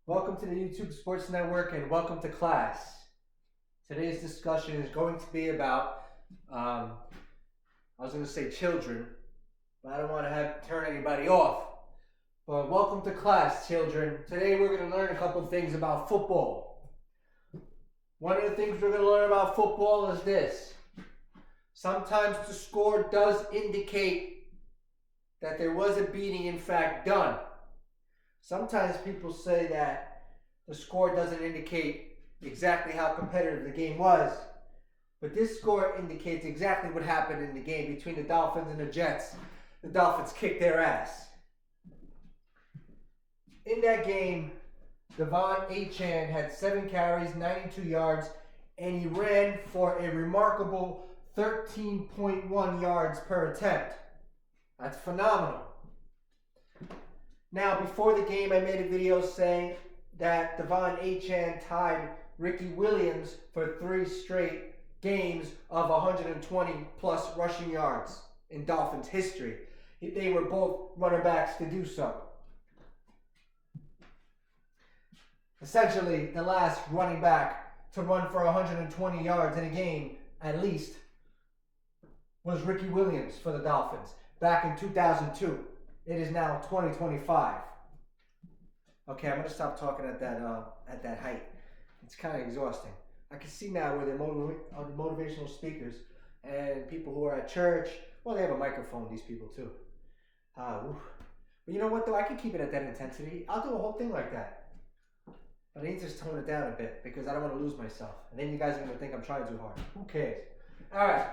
Welcome to the YouTube Sports Network and welcome to class. Today's discussion is going to be about, I was going to say children, but I don't want to turn anybody off. But welcome to class, children. Today we're going to learn a couple things about football. One of the things we're going to learn about football is this. Sometimes the score does indicate that there was a beating in fact done. Sometimes people say that the score doesn't indicate exactly how competitive the game was, but this score indicates exactly what happened in the game between the Dolphins and the Jets. The Dolphins kicked their ass. In that game, Achane had 7 carries, 92 yards, and he ran for a remarkable 13.1 yards per attempt. That's phenomenal. Now, before the game, I made a video saying that Achane tied Ricky Williams for 3 straight games of 120 plus rushing yards in Dolphins history. They were both running backs to do so. Essentially, the last running back to run for 120 yards in a game, at least, was Ricky Williams for the Dolphins back in 2002. It is now 2025. Okay, I'm going to stop talking at that height. It's kind of exhausting. I can see now where they're motivational speakers and people who are at church. Well, they have a microphone, these people too. But you know what, though? I can keep it at that intensity. I'll do a whole thing like that. But I need to just tone it down a bit because I don't want to lose myself. And then you guys are going to think I'm trying too hard. Who cares? All right,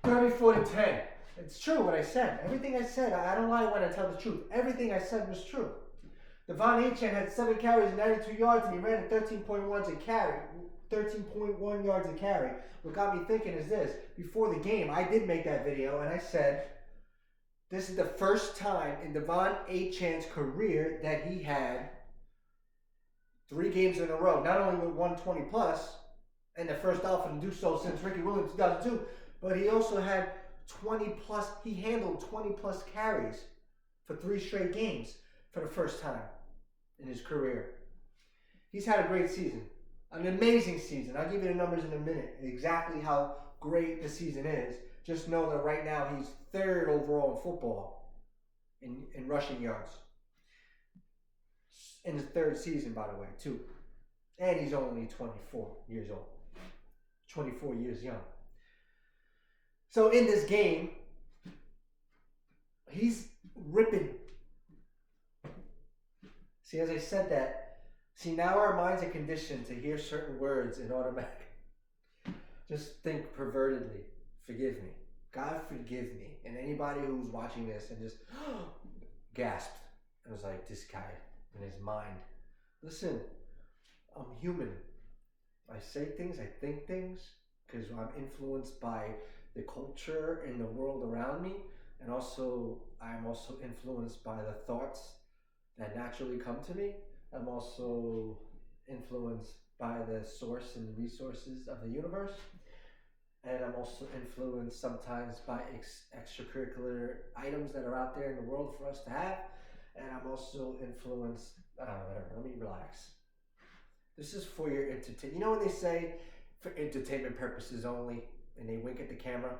34-10. It's true what I said. Everything I said, I don't lie when I tell the truth. Everything I said was true. Achane had 7 carries and 92 yards, and he ran at 13.1 yards a carry. What got me thinking is this. Before the game, I did make that video, and I said, this is the first time in Achane's career that he had 3 games in a row, not only with 120 plus, and the first Dolphin to do so since Ricky Williams 2002, but he also had 20 plus, he handled 20 plus carries for 3 straight games for the first time in his career. He's had a great season, an amazing season. I'll give you the numbers in a minute, exactly how great the season is. Just know that right now he's 3rd overall in football in rushing yards. In his 3rd season, by the way, too. And he's only 24 years old. 24 years young. So in this game, he's ripping. See, as I said that, see, now our minds are conditioned to hear certain words in automatic. Just think pervertedly. Forgive me. God forgive me. And anybody who's watching this and just gasped and was like, this guy in his mind. Listen, I'm human. I say things, I think things, because I'm influenced by the culture and the world around me, and I'm also influenced by the thoughts that naturally come to me. I'm also influenced by the source and resources of the universe, and I'm also influenced sometimes by extracurricular items that are out there in the world for us to have, and I'm also influenced, let me relax. This is for your entertainment. You know what they say? For entertainment purposes only, and they wink at the camera,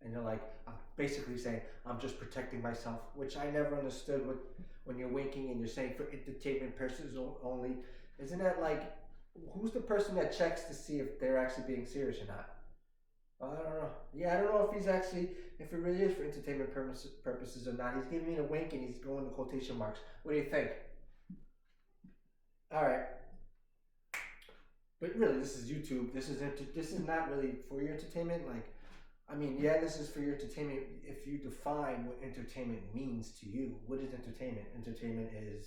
and they're like, I'm basically saying, I'm just protecting myself, which I never understood when you're winking and you're saying for entertainment purposes only. Isn't that like, who's the person that checks to see if they're actually being serious or not? I don't know. Yeah, I don't know if it really is for entertainment purposes or not. He's giving me a wink and he's going to quotation marks. What do you think? All right. But really, this is YouTube. This is not really for your entertainment. Like, I mean, yeah, this is for your entertainment if you define what entertainment means to you. What is entertainment? Entertainment is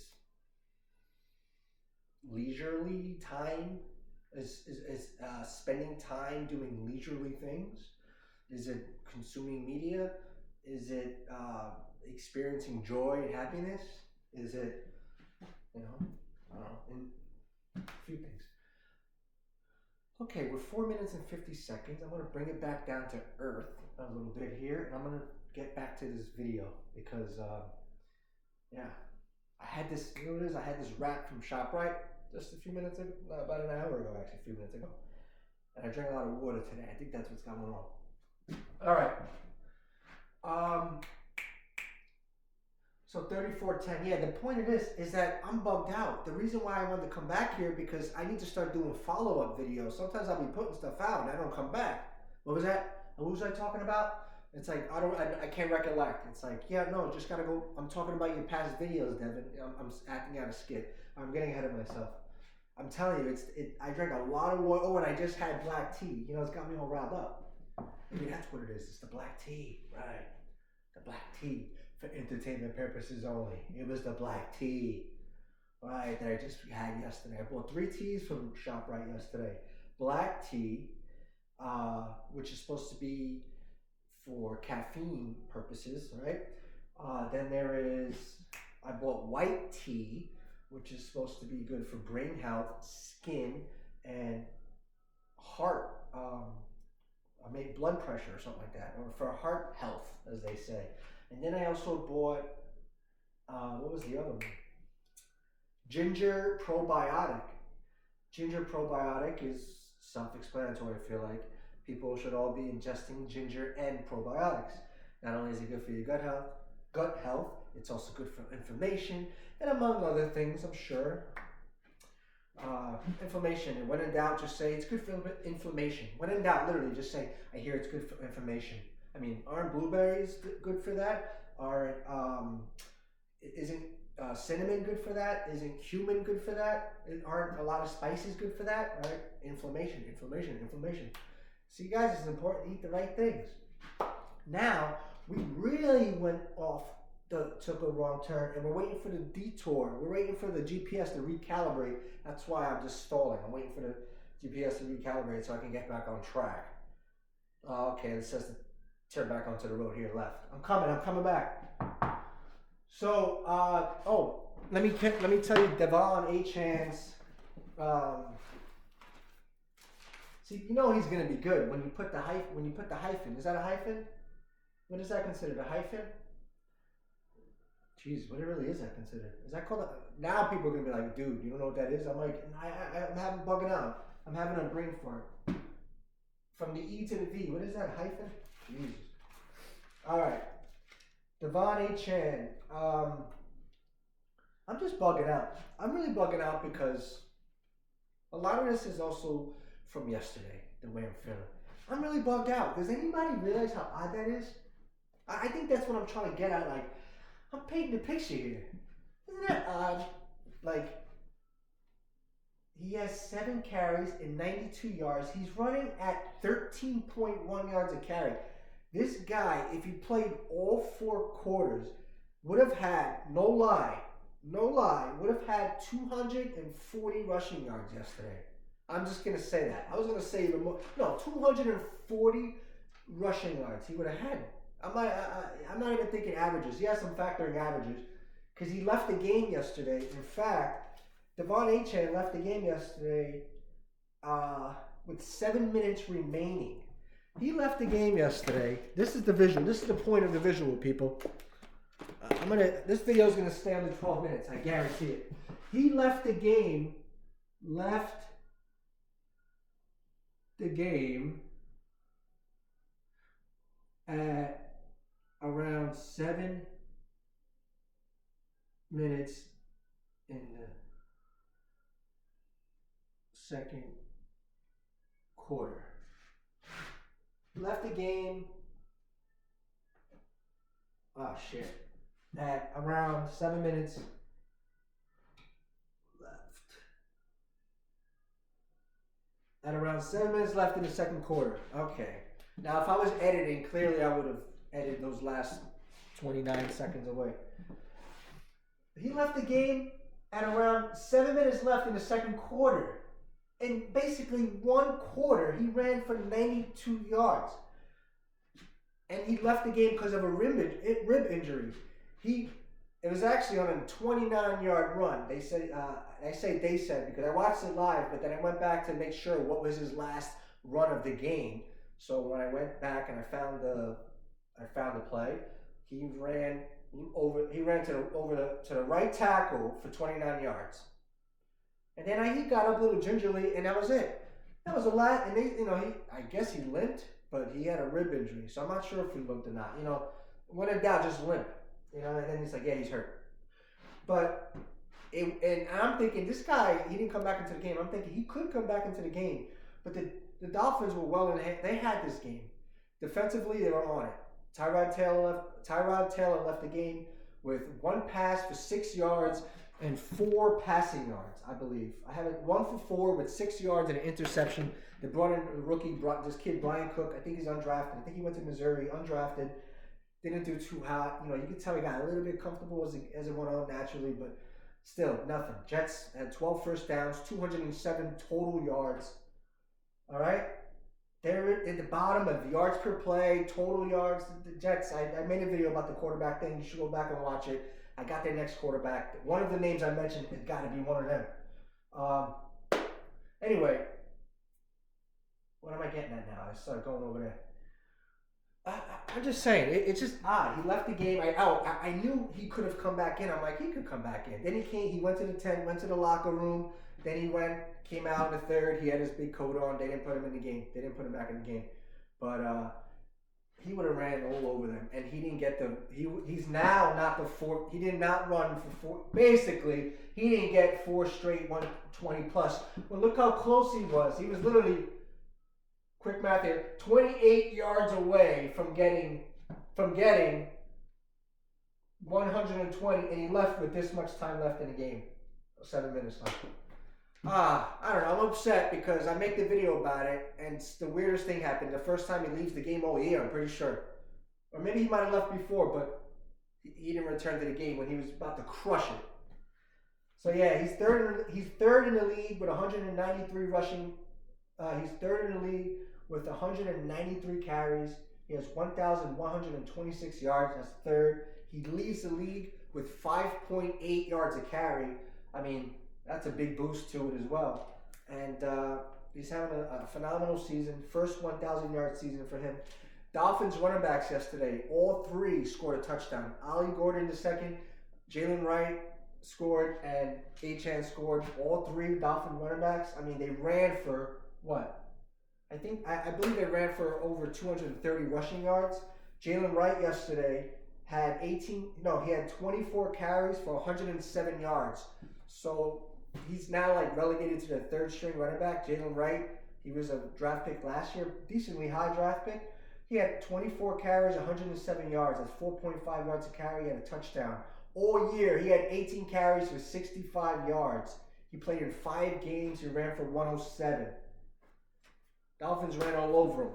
leisurely time. Is spending time doing leisurely things? Is it consuming media? Is it experiencing joy and happiness? Is it, I don't know, a few things. Okay, we're 4 minutes and 50 seconds. I'm going to bring it back down to earth a little bit here, and I'm going to get back to this video because, yeah, I had this, you know what it is? I had this wrap from ShopRite just a few minutes ago, about an hour ago, actually, a few minutes ago. And I drank a lot of water today. I think that's what's going on. All right. So 3410. Yeah, the point of this is that I'm bugged out. The reason why I wanted to come back here because I need to start doing follow-up videos. Sometimes I'll be putting stuff out and I don't come back. What was that? What was I talking about? It's like I can't recollect. It's like, yeah, no, just gotta go. I'm talking about your past videos, Devin. I'm acting out a skit. I'm getting ahead of myself. I'm telling you, I drank a lot of water. Oh, and I just had black tea. You know, it's got me all riled up. Maybe that's what it is. It's the black tea, right? The black tea for entertainment purposes only. It was the black tea, right, that I just had yesterday. I bought 3 teas from ShopRite yesterday. Black tea, which is supposed to be for caffeine purposes, right? Then there is, I bought white tea, which is supposed to be good for brain health, skin, and heart, I made blood pressure or something like that, or for heart health, as they say. And then I also bought, what was the other one? Ginger probiotic. Ginger probiotic is self-explanatory, I feel like. People should all be ingesting ginger and probiotics. Not only is it good for your gut health, it's also good for inflammation, and among other things, I'm sure. Inflammation, and when in doubt, just say it's good for inflammation. When in doubt, literally just say, I hear it's good for inflammation. I mean, aren't blueberries good for that? Isn't cinnamon good for that? Isn't cumin good for that? Aren't a lot of spices good for that? Right? Inflammation. See, guys, it's important to eat the right things. Now, we really took a wrong turn, and we're waiting for the detour. We're waiting for the GPS to recalibrate. That's why I'm just stalling. I'm waiting for the GPS to recalibrate so I can get back on track. Okay, it says to turn back onto the road here left. I'm coming back. So, let me tell you Devon Achane's, see, you know he's gonna be good when you put the hyphen. Is that a hyphen? What is that considered? A hyphen? Jeez, what really is that considered? Is that called a, now people are gonna be like, dude, you don't know what that is? I'm like, I'm having bugging out. I'm having a brain fart. From the E to the V, what is that, a hyphen? Jesus. Alright. Devon Achane. I'm just bugging out. I'm really bugging out because a lot of this is also from yesterday, the way I'm feeling. I'm really bugged out. Does anybody realize how odd that is? I think that's what I'm trying to get at. Like, I'm painting the picture here. Isn't that odd? Like, he has 7 carries and 92 yards. He's running at 13.1 yards a carry. This guy, if he played all 4 quarters, would have had, no lie, would have had 240 rushing yards yesterday. I'm just going to say that. I was going to say even more. No, 240 rushing yards he would have had. I'm not even thinking averages. Yes, I'm factoring averages. Because he left the game yesterday. In fact, Devon Achane left the game yesterday with 7 minutes remaining. He left the game yesterday. This is the visual. This is the point of the visual, people. This video is gonna stay under 12 minutes. I guarantee it. He left the game at around 7 minutes in the second quarter. Left the game, at around 7 minutes left. At around 7 minutes left in the second quarter. Okay. Now, if I was editing, clearly I would have edited those last 29 seconds away. He left the game at around 7 minutes left in the second quarter. In basically 1 quarter, he ran for 92 yards. And he left the game because of a rib injury. It was actually on a 29-yard run. They said, I say they said because I watched it live, but then I went back to make sure what was his last run of the game. So when I went back and I found the play, he ran He ran to the right tackle for 29 yards. And then he got up a little gingerly, and that was it. That was a lot. And I guess he limped, but he had a rib injury, so I'm not sure if he limped or not. When in doubt, just limp. And then he's like, yeah, he's hurt. But and I'm thinking this guy, he didn't come back into the game. I'm thinking he could come back into the game, but the Dolphins were well in hand. They had this game. Defensively, they were on it. Tyrod Taylor left the game with one pass for 6 yards and 4 passing yards, I believe. I have it 1 for 4 with 6 yards and an interception. They brought in a rookie, this kid Brian Cook. I think he's undrafted. I think he went to Missouri, undrafted. Didn't do too hot. You could tell he got a little bit comfortable as it went on naturally, but still nothing. Jets had 12 first downs, 207 total yards. All right? They're at the bottom of yards per play, total yards. The Jets, I made a video about the quarterback thing. You should go back and watch it. I got their next quarterback. One of the names I mentioned has got to be one of them. Anyway, what am I getting at now? I started going over there. I'm just saying, it's just odd. He left the game. I knew he could have come back in. I'm like, he could come back in. Then he went to the tent, went to the locker room. Then he came out in the third. He had his big coat on. They didn't put him in the game. They didn't put him back in the game. But he would have ran all over them. And he didn't get he's now not the 4. He did not run for 4. Basically, he didn't get 4 straight 120 plus. Well, look how close he was. He was literally, quick math here, 28 yards away from getting 120, and he left with this much time left in the game. 7 minutes left. I don't know. I'm upset because I make the video about it, and the weirdest thing happened. The first time he leaves the game all year, I'm pretty sure. Or maybe he might have left before, but he didn't return to the game when he was about to crush it. So yeah, he's third in the league with 193 rushing. He's third in the league with 193 carries. He has 1,126 yards. That's third. He leads the league with 5.8 yards a carry. I mean, that's a big boost to it as well. And he's having a phenomenal season. First 1,000 yard season for him. Dolphins running backs yesterday, all 3 scored a touchdown. Ollie Gordon the second, Jalen Wright scored, and Achane scored. All 3 Dolphin running backs. I mean, they ran for what? I believe they ran for over 230 rushing yards. Jalen Wright yesterday had 24 carries for 107 yards. So he's now relegated to the 3rd string running back. Jalen Wright, he was a draft pick last year, decently high draft pick. He had 24 carries, 107 yards. That's 4.5 yards a carry and a touchdown. All year, he had 18 carries for 65 yards. He played in 5 games. He ran for 107. Dolphins ran all over him.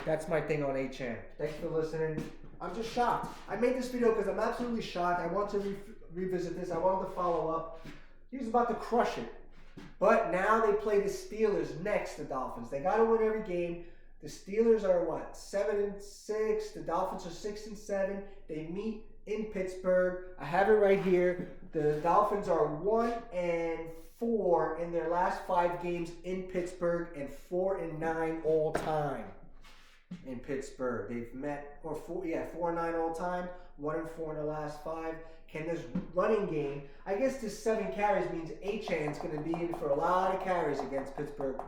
That's my thing on Achane. Thanks for listening. I'm just shocked. I made this video because I'm absolutely shocked. I want to revisit this. I wanted to follow up. He was about to crush it. But now they play the Steelers next, the Dolphins. They got to win every game. The Steelers are 7-6. The Dolphins are 6-7. They meet in Pittsburgh. I have it right here. The Dolphins are 1-4 in their last 5 games in Pittsburgh and 4-9 all time in Pittsburgh. They've met 4-9 all time, 1-4 in the last 5. Can this running game? I guess this 7 carries means Achane's going to be in for a lot of carries against Pittsburgh.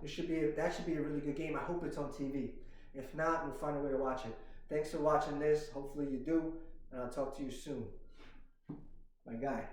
That should be a really good game. I hope it's on TV. If not, we'll find a way to watch it. Thanks for watching this. Hopefully you do, and I'll talk to you soon. My guy.